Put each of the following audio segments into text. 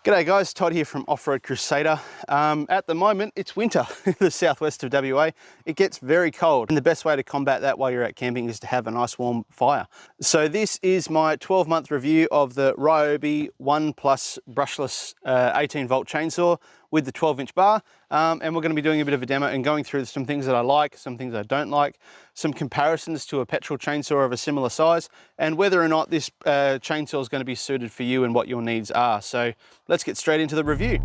G'day guys, Todd here from Off-Road Crusader. At the moment, it's winter in the southwest of WA. It gets very cold, and the best way to combat that while you're out camping is to have a nice warm fire. So this is my 12-month review of the Ryobi 1 Plus brushless 18-volt chainsaw with the 12-inch bar. And we're going to be doing a bit of a demo and going through some things that I like, some things I don't like, some comparisons to a petrol chainsaw of a similar size, and whether or not this chainsaw is going to be suited for you and what your needs are. So let's get straight into the review.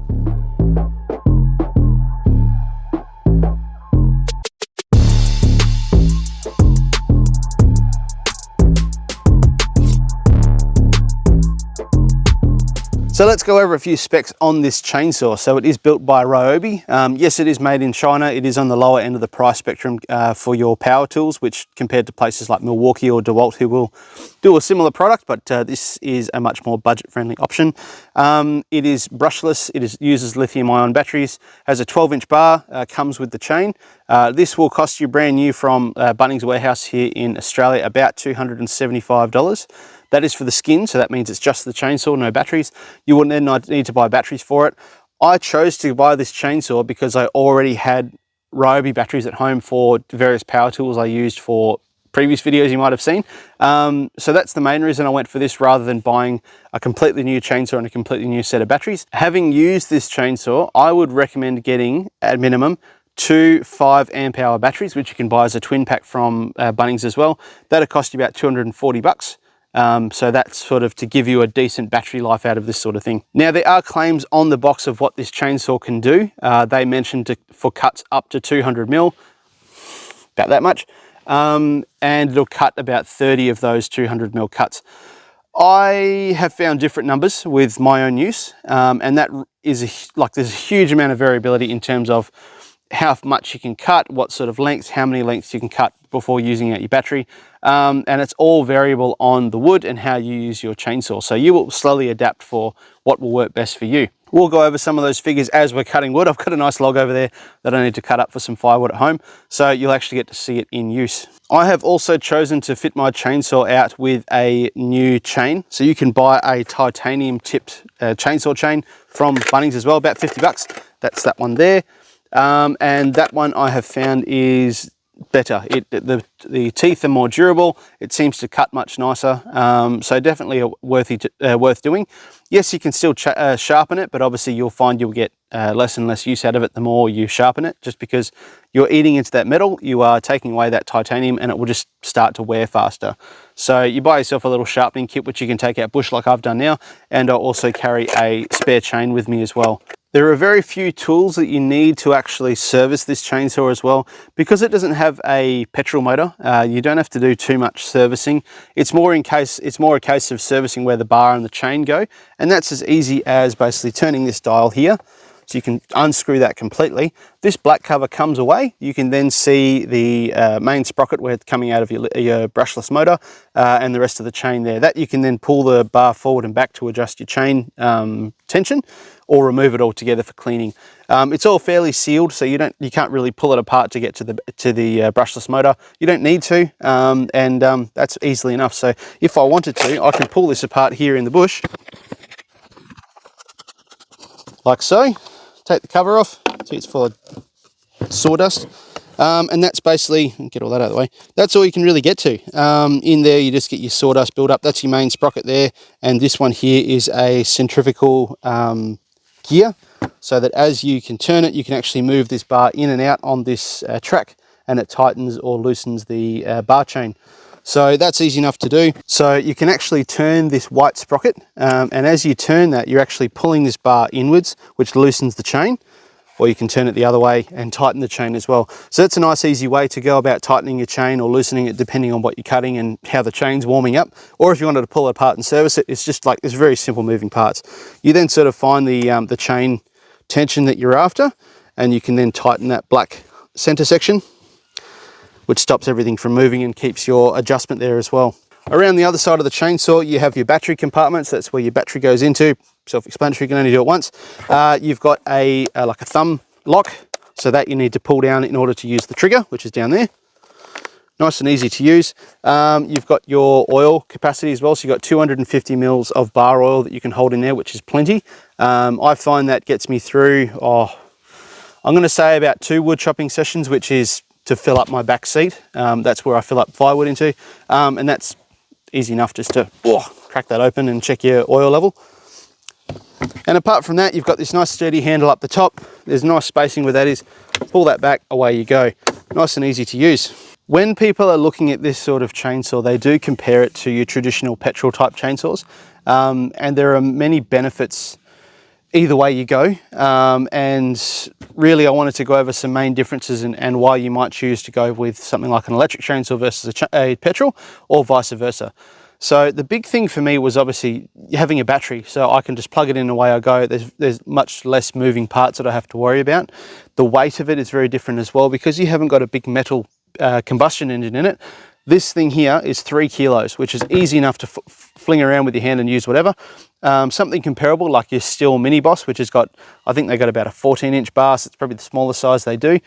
So let's go over a few specs on this chainsaw. So it is built by Ryobi. Yes, it is made in China. It is on the lower end of the price spectrum for your power tools, which compared to places like Milwaukee or DeWalt, who will do a similar product, but this is a much more budget-friendly option. It is brushless. It uses lithium-ion batteries, has a 12-inch bar, comes with the chain. This will cost you brand new from Bunnings Warehouse here in Australia about $275. That is for the skin, so that means it's just the chainsaw, no batteries. You wouldn't then need to buy batteries for it. I chose to buy this chainsaw because I already had Ryobi batteries at home for various power tools I used for previous videos you might have seen. So that's the main reason I went for this rather than buying a completely new chainsaw and a completely new set of batteries. Having used this chainsaw, I would recommend getting, at minimum, 2 5 amp hour batteries, which you can buy as a twin pack from Bunnings as well. That'll cost you about 240 bucks. So that's sort of to give you a decent battery life out of this sort of thing. Now there are claims on the box of what this chainsaw can do. They mentioned for cuts up to 200 mil, about that much, and it'll cut about 30 of those 200 mil cuts. I have found different numbers with my own use, and that is there's a huge amount of variability in terms of how much you can cut, what sort of lengths, how many lengths you can cut before using out your battery. And it's all variable on the wood and how you use your chainsaw. So you will slowly adapt for what will work best for you. We'll go over some of those figures as we're cutting wood. I've got a nice log over there that I need to cut up for some firewood at home. So you'll actually get to see it in use. I have also chosen to fit my chainsaw out with a new chain. So you can buy a titanium tipped chainsaw chain from Bunnings as well, about 50 bucks. That's that one there. And that one I have found is better. The teeth are more durable. It seems to cut much nicer. So definitely worth doing. Yes, you can still sharpen it, but obviously you'll find you'll get less and less use out of it the more you sharpen it, just because you're eating into that metal, you are taking away that titanium, and it will just start to wear faster. So you buy yourself a little sharpening kit, which you can take out bush like I've done now, and I'll also carry a spare chain with me as well. There are very few tools that you need to actually service this chainsaw as well. Because it doesn't have a petrol motor, you don't have to do too much servicing. It's more a case of servicing where the bar and the chain go, and that's as easy as basically turning this dial here. So you can unscrew that completely. This black cover comes away. You can then see the main sprocket where it's coming out of your brushless motor and the rest of the chain there. That you can then pull the bar forward and back to adjust your chain tension, or remove it altogether for cleaning. It's all fairly sealed, so you can't really pull it apart to get to the brushless motor. You don't need to, and that's easily enough. So if I wanted to, I can pull this apart here in the bush, like so. Take the cover off. See, it's full of sawdust, and that's basically, get all that out of the way, that's all you can really get to. In there you just get your sawdust build up. That's your main sprocket there, and this one here is a centrifugal gear, so that as you can turn it, you can actually move this bar in and out on this track, and it tightens or loosens the bar chain. So that's easy enough to do. So you can actually turn this white sprocket, and as you turn that, you're actually pulling this bar inwards, which loosens the chain, or you can turn it the other way and tighten the chain as well. So that's a nice easy way to go about tightening your chain or loosening it, depending on what you're cutting and how the chain's warming up. Or if you wanted to pull it apart and service it, it's just like, it's very simple moving parts. You then sort of find the chain tension that you're after, and you can then tighten that black center section, which stops everything from moving and keeps your adjustment there as well. Around the other side of the chainsaw, you have your battery compartments. That's where your battery goes into. Self-explanatory, you can only do it once. You've got like a thumb lock, so that you need to pull down in order to use the trigger, which is down there. Nice and easy to use. You've got your oil capacity as well, so you've got 250 mils of bar oil that you can hold in there, which is plenty. I find that gets me through, I'm going to say about 2 wood chopping sessions, which is to fill up my back seat. That's where I fill up firewood into, and that's easy enough just to crack that open and check your oil level. And apart from that, you've got this nice sturdy handle up the top. There's nice spacing where that is. Pull that back, away you go. Nice and easy to use. When people are looking at this sort of chainsaw, they do compare it to your traditional petrol type chainsaws, and there are many benefits either way you go, and really I wanted to go over some main differences and why you might choose to go with something like an electric chainsaw versus a petrol, or vice versa. So the big thing for me was obviously having a battery, so I can just plug it in, away I go. There's much less moving parts that I have to worry about. The weight of it is very different as well, because you haven't got a big metal combustion engine in it. This thing here is 3 kilos, which is easy enough to fling around with your hand and use whatever. Something comparable like your Stihl Mini Boss, which has got, I think they got about a 14-inch bar, so it's probably the smallest size they do.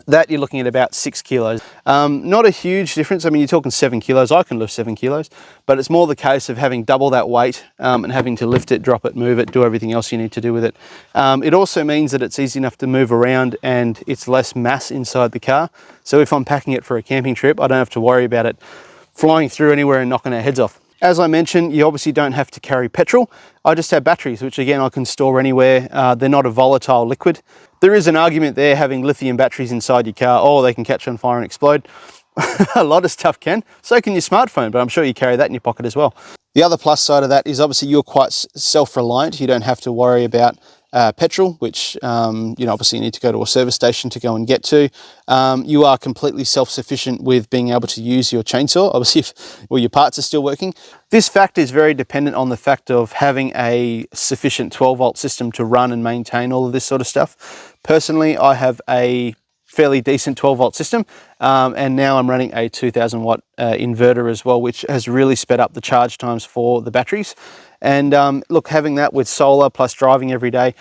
That you're looking at about 6 kilos. Not a huge difference. I mean, you're talking 7 kilos. I can lift 7 kilos, but it's more the case of having double that weight and having to lift it, drop it, move it, do everything else you need to do with it. It also means that it's easy enough to move around and it's less mass inside the car. So if I'm packing it for a camping trip, I don't have to worry about it flying through anywhere and knocking our heads off. As I mentioned, you obviously don't have to carry petrol. I just have batteries, which again, I can store anywhere. They're not a volatile liquid. There is an argument there having lithium batteries inside your car. Oh, they can catch on fire and explode. A lot of stuff can. So can your smartphone, but I'm sure you carry that in your pocket as well. The other plus side of that is obviously you're quite self-reliant. You don't have to worry about petrol, which obviously you need to go to a service station to go and get to. You are completely self-sufficient with being able to use your chainsaw, obviously if your parts are still working. This fact is very dependent on the fact of having a sufficient 12-volt system to run and maintain all of this sort of stuff. Personally, I have a fairly decent 12-volt system, and now I'm running a 2000 watt inverter as well, which has really sped up the charge times for the batteries. And look, having that with solar plus driving every day,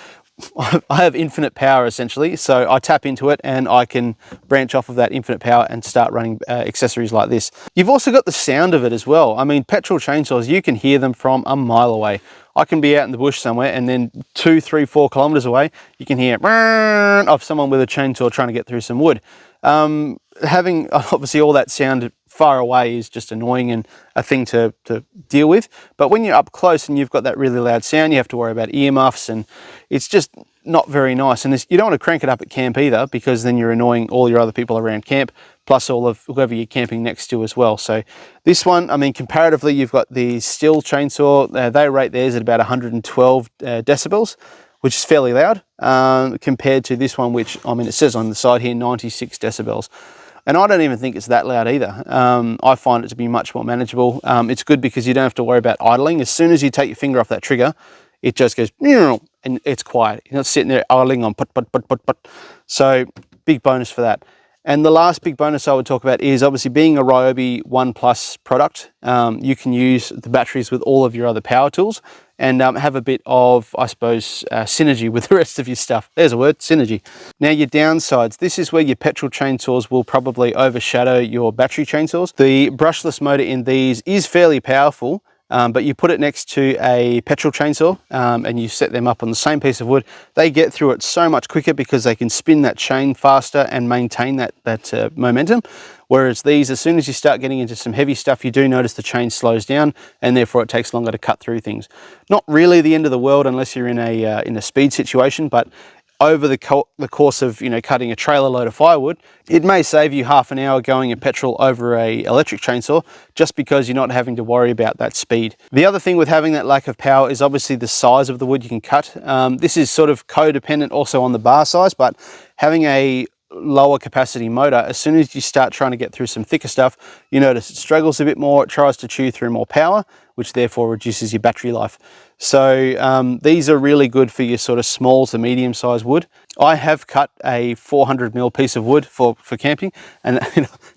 I have infinite power essentially, so I tap into it and I can branch off of that infinite power and start running accessories like this. You've also got the sound of it as well. I mean, petrol chainsaws, you can hear them from a mile away. I can be out in the bush somewhere and then 2, 3, 4 kilometers away, you can hear of someone with a chainsaw trying to get through some wood. Having obviously all that sound far away is just annoying and a thing to deal with. But when you're up close and you've got that really loud sound, you have to worry about earmuffs, and it's just not very nice. And you don't want to crank it up at camp either, because then you're annoying all your other people around camp, plus all of whoever you're camping next to as well. So this one, I mean, comparatively, you've got the Stihl chainsaw. They rate theirs at about 112 decibels, which is fairly loud, compared to this one, which, I mean, it says on the side here, 96 decibels. And I don't even think it's that loud either. I find it to be much more manageable. It's good because you don't have to worry about idling. As soon as you take your finger off that trigger, it just goes, and it's quiet. You're not sitting there idling on put. So big bonus for that. And the last big bonus I would talk about is obviously being a Ryobi 1 Plus product. You can use the batteries with all of your other power tools and have a bit of, I suppose, synergy with the rest of your stuff. There's a word, synergy. Now your downsides, this is where your petrol chainsaws will probably overshadow your battery chainsaws. The brushless motor in these is fairly powerful, but you put it next to a petrol chainsaw and you set them up on the same piece of wood, they get through it so much quicker because they can spin that chain faster and maintain that momentum. Whereas these, as soon as you start getting into some heavy stuff, you do notice the chain slows down and therefore it takes longer to cut through things. Not really the end of the world unless you're in a speed situation, but over the course of cutting a trailer load of firewood, it may save you half an hour going a petrol over a electric chainsaw just because you're not having to worry about that speed. The other thing with having that lack of power is obviously the size of the wood you can cut. This is sort of codependent also on the bar size, but having a lower capacity motor, as soon as you start trying to get through some thicker stuff, you notice it struggles a bit more, it tries to chew through more power, which therefore reduces your battery life. So these are really good for your sort of small to medium sized wood. I have cut a 400mm piece of wood for camping, and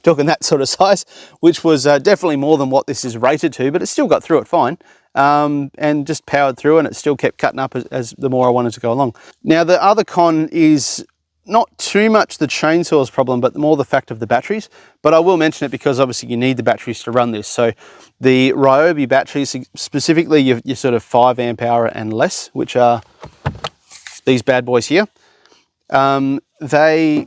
talking that sort of size, which was definitely more than what this is rated to, but it still got through it fine. And just powered through, and it still kept cutting up as the more I wanted to go along. Now the other con is not too much the chainsaw's problem, but more the fact of the batteries. But I will mention it because obviously you need the batteries to run this. So the Ryobi batteries, specifically your sort of 5 amp hour and less, which are these bad boys here, they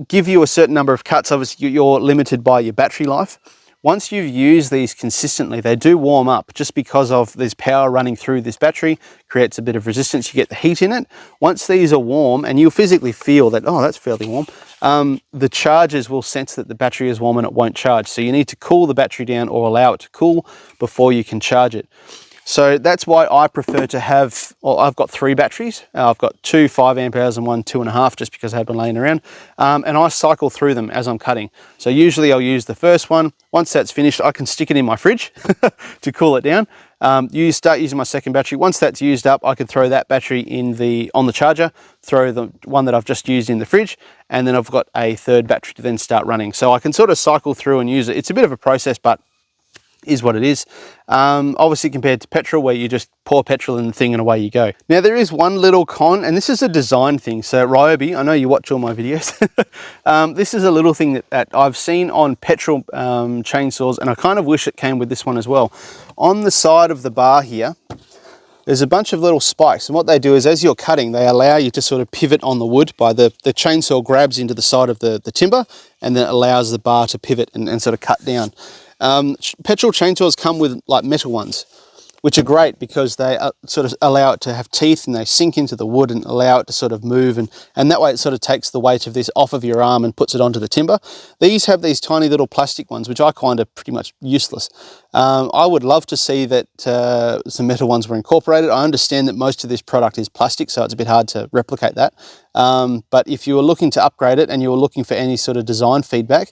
give you a certain number of cuts. Obviously you're limited by your battery life. Once you've used these consistently, they do warm up just because of this power running through this battery, creates a bit of resistance, you get the heat in it. Once these are warm, and you'll physically feel that, oh, that's fairly warm, the chargers will sense that the battery is warm and it won't charge. So you need to cool the battery down or allow it to cool before you can charge it. So that's why I prefer to have, well, I've got 3 batteries. I've got 2 5 amp hours and 1 2.5, just because I have been laying around. And I cycle through them as I'm cutting. So usually I'll use the first one. Once that's finished, I can stick it in my fridge to cool it down. You start using my second battery. Once that's used up, I can throw that battery on the charger, throw the one that I've just used in the fridge, and then I've got a third battery to then start running. So I can sort of cycle through and use it. It's a bit of a process, but is what it is. Obviously compared to petrol, where you just pour petrol in the thing and away you go. Now there is one little con, and this is a design thing. So Ryobi, I know you watch all my videos. This is a little thing that I've seen on petrol chainsaws, and I kind of wish it came with this one as well. On the side of the bar here, there's a bunch of little spikes, and what they do is as you're cutting, they allow you to sort of pivot on the wood by the chainsaw grabs into the side of the timber, and then it allows the bar to pivot and sort of cut down. Petrol chainsaws come with like metal ones, which are great because they sort of allow it to have teeth, and they sink into the wood and allow it to sort of move, and that way it sort of takes the weight of this off of your arm and puts it onto the timber. These have these tiny little plastic ones, which I find are pretty much useless. I would love to see that some metal ones were incorporated. I understand that most of this product is plastic, so it's a bit hard to replicate that. But if you were looking to upgrade it and you were looking for any sort of design feedback,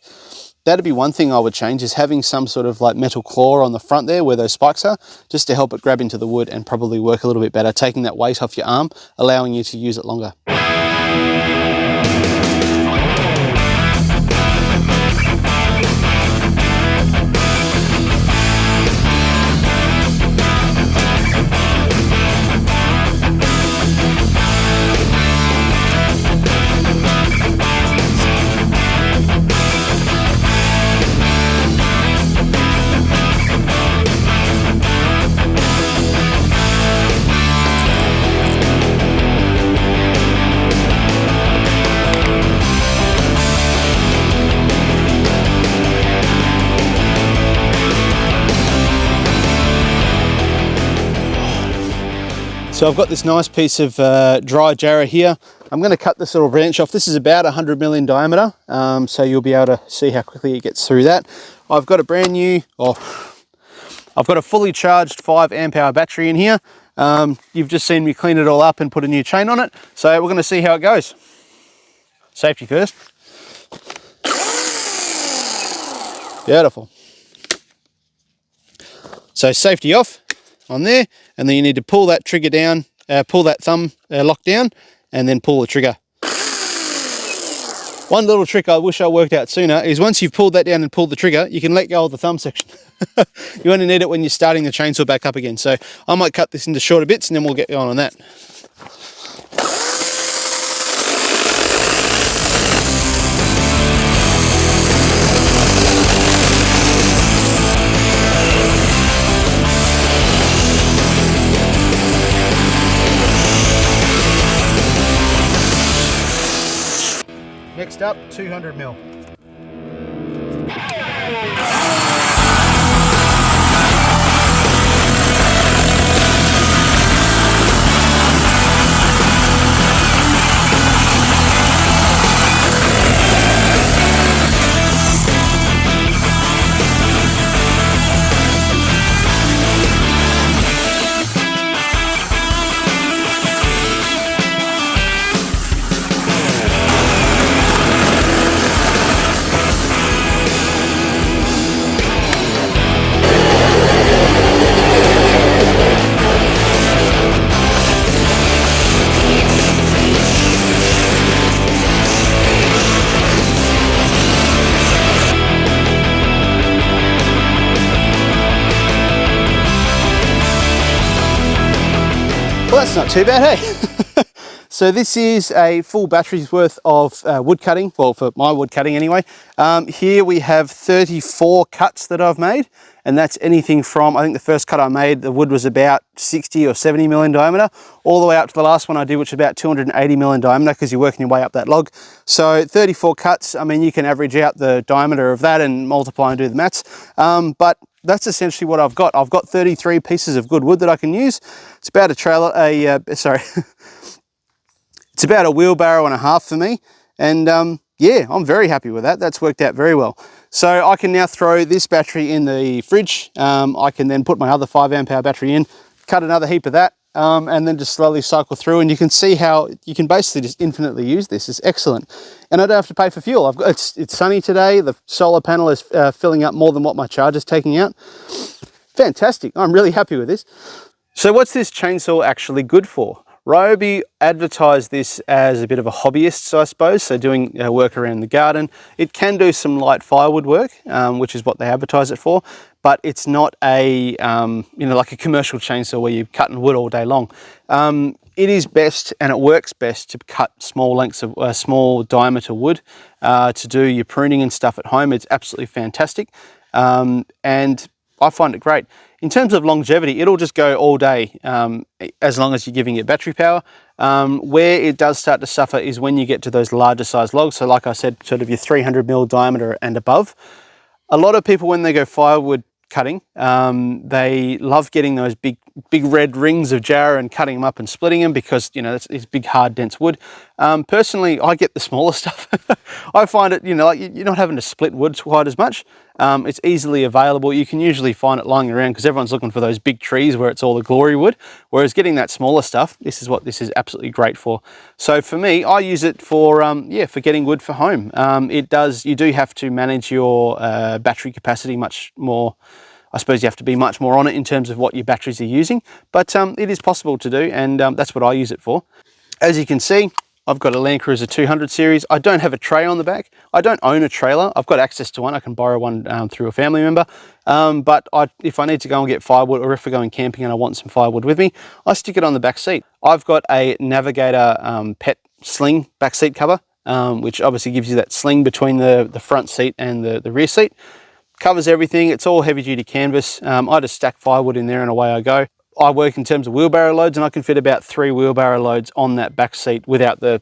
that'd be one thing I would change, is having some sort of like metal claw on the front there where those spikes are, just to help it grab into the wood and probably work a little bit better, taking that weight off your arm, allowing you to use it longer. So I've got this nice piece of dry jarrah here. I'm going to cut this little branch off. This is about 100 mil in diameter, so you'll be able to see how quickly it gets through that. I've got a brand new, I've got a fully charged 5 amp hour battery in here. You've just seen me clean it all up and put a new chain on it. So we're going to see how it goes. Safety first. Beautiful. So safety off on there, and then you need to pull that trigger down, pull that thumb lock down, and then pull the trigger. One little trick I wish I worked out sooner is once you've pulled that down and pulled the trigger, you can let go of the thumb section. You only need it when you're starting the chainsaw back up again. So I might cut this into shorter bits and then we'll get going on that. Next up, 200 mil. Well, that's not too bad, hey? So this is a full battery's worth of wood cutting, well, for my wood cutting anyway. Here we have 34 cuts that I've made, and that's anything from, I think the first cut I made, the wood was about 60 or 70 mil in diameter, all the way up to the last one I did, which is about 280 mil in diameter, because you're working your way up that log. So 34 cuts, I mean, you can average out the diameter of that and multiply and do the maths. But that's essentially what I've got. I've got 33 pieces of good wood that I can use. It's about it's about a wheelbarrow and a half for me. And yeah, I'm very happy with that. That's worked out very well. So I can now throw this battery in the fridge. I can then put my other 5 amp hour battery in, cut another heap of that, and then just slowly cycle through. And you can see how you can basically just infinitely use this. It's excellent. And I don't have to pay for fuel. It's sunny today. The solar panel is filling up more than what my charger's taking out. Fantastic. I'm really happy with this. So what's this chainsaw actually good for? Ryobi advertised this as a bit of a hobbyist, I suppose, so doing work around the garden. It can do some light firewood work, which is what they advertise it for, but it's not a, like a commercial chainsaw where you're cutting wood all day long. It is best, and it works best, to cut small lengths of small diameter wood to do your pruning and stuff at home. It's absolutely fantastic, and I find it great. In terms of longevity, it'll just go all day as long as you're giving it battery power. Where it does start to suffer is when you get to those larger size logs. So like I said, sort of your 300 mil diameter and above. A lot of people, when they go firewood cutting, they love getting those big red rings of jarrah and cutting them up and splitting them, because it's big hard dense wood. Personally, I get the smaller stuff. I find it, like you're not having to split wood quite as much. It's easily available. You can usually find it lying around because everyone's looking for those big trees where it's all the glory wood, whereas getting that smaller stuff, this is what this is absolutely great for. So for me, I use it for for getting wood for home. You do have to manage your battery capacity much more. I suppose you have to be much more on it in terms of what your batteries are using, but it is possible to do, and that's what I use it for. As you can see, I've got a Land Cruiser 200 series. I don't have a tray on the back. I don't own a trailer. I've got access to one. I can borrow one through a family member. But if I need to go and get firewood, or if we're going camping and I want some firewood with me, I stick it on the back seat. I've got a Navigator pet sling back seat cover, which obviously gives you that sling between the front seat and the rear seat. Covers everything. It's all heavy duty canvas. I just stack firewood in there and away I go. I work in terms of wheelbarrow loads, and I can fit about 3 wheelbarrow loads on that back seat without the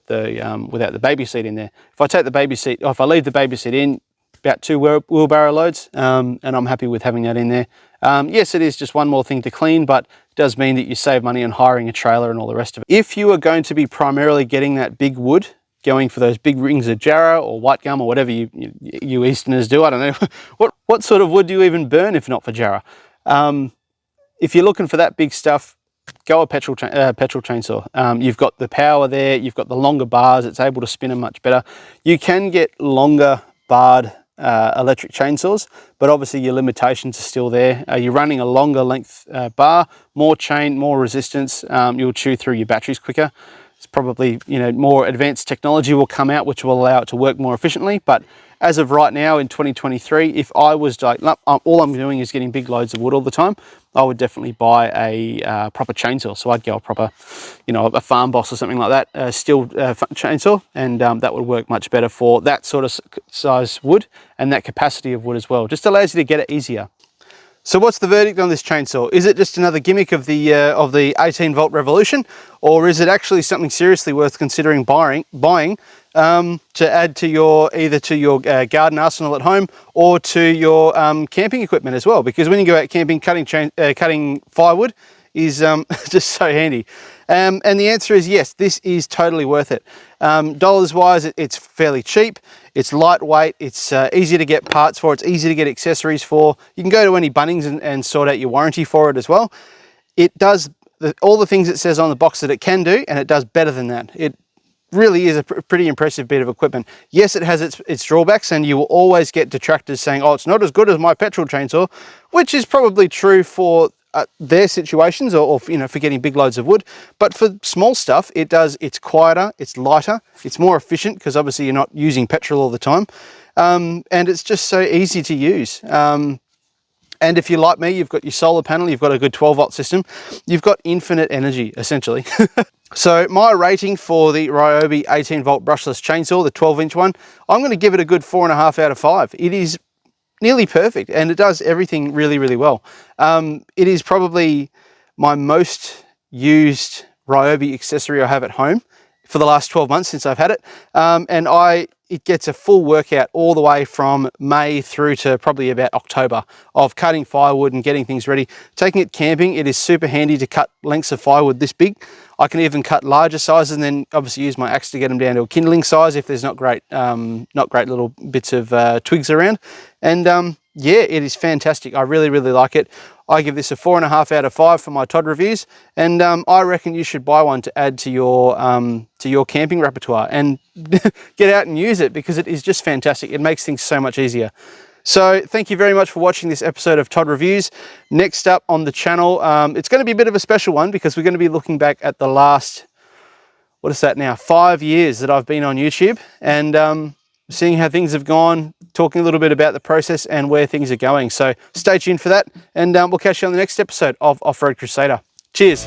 baby seat in there. If I take the baby seat, or if I leave the baby seat in, about 2 wheelbarrow loads, and I'm happy with having that in there. Yes, it is just one more thing to clean, but it does mean that you save money on hiring a trailer and all the rest of it. If you are going to be primarily getting that big wood, going for those big rings of jarrah or white gum or whatever you Easterners do, I don't know. What sort of wood do you even burn if not for jarrah? If you're looking for that big stuff, go a petrol chainsaw. You've got the power there, you've got the longer bars, it's able to spin them much better. You can get longer barred electric chainsaws, but obviously your limitations are still there. You're running a longer length bar, more chain, more resistance, you'll chew through your batteries quicker. It's probably, more advanced technology will come out which will allow it to work more efficiently, but as of right now in 2023, if I was like, all I'm doing is getting big loads of wood all the time, I would definitely buy a proper chainsaw. So I'd go a proper, a Farm Boss or something like that, steel chainsaw, and that would work much better for that sort of size wood and that capacity of wood as well. Just allows you to get it easier. So what's the verdict on this chainsaw? Is it just another gimmick of the 18-volt revolution, or is it actually something seriously worth considering buying to add to either to your garden arsenal at home or to your camping equipment as well? Because when you go out camping, cutting firewood is just so handy. And the answer is yes, this is totally worth it. Dollars wise, it's fairly cheap, it's lightweight, it's easy to get parts for, it's easy to get accessories for. You can go to any Bunnings and sort out your warranty for it as well. It does all the things it says on the box that it can do, and it does better than that. It really is a pretty impressive bit of equipment. Yes, it has its drawbacks, and you will always get detractors saying, oh, it's not as good as my petrol chainsaw, which is probably true for their situations or for getting big loads of wood. But for small stuff, it's quieter, it's lighter, it's more efficient because obviously you're not using petrol all the time. And it's just so easy to use. And And if you're like me, you've got your solar panel, you've got a good 12-volt system, you've got infinite energy, essentially. So my rating for the Ryobi 18-volt brushless chainsaw, the 12-inch one, I'm going to give it a good 4.5 out of 5. It is nearly perfect, and it does everything really, really well. It is probably my most used Ryobi accessory I have at home for the last 12 months since I've had it. And it gets a full workout all the way from May through to probably about October of cutting firewood and getting things ready. Taking it camping, it is super handy to cut lengths of firewood this big. I can even cut larger sizes and then obviously use my axe to get them down to a kindling size if there's not great little bits of twigs around. And yeah, it is fantastic. I really, really like it. I give this a 4.5 out of 5 for my Todd reviews, and I reckon you should buy one to add to your camping repertoire and get out and use it, because it is just fantastic. It makes things so much easier. So thank you very much for watching this episode of Todd Reviews. Next up on the channel, it's going to be a bit of a special one because we're going to be looking back at the last, what is that now, 5 years that I've been on YouTube, and seeing how things have gone, talking a little bit about the process and where things are going. So stay tuned for that, and we'll catch you on the next episode of Off-Road Crusader. Cheers.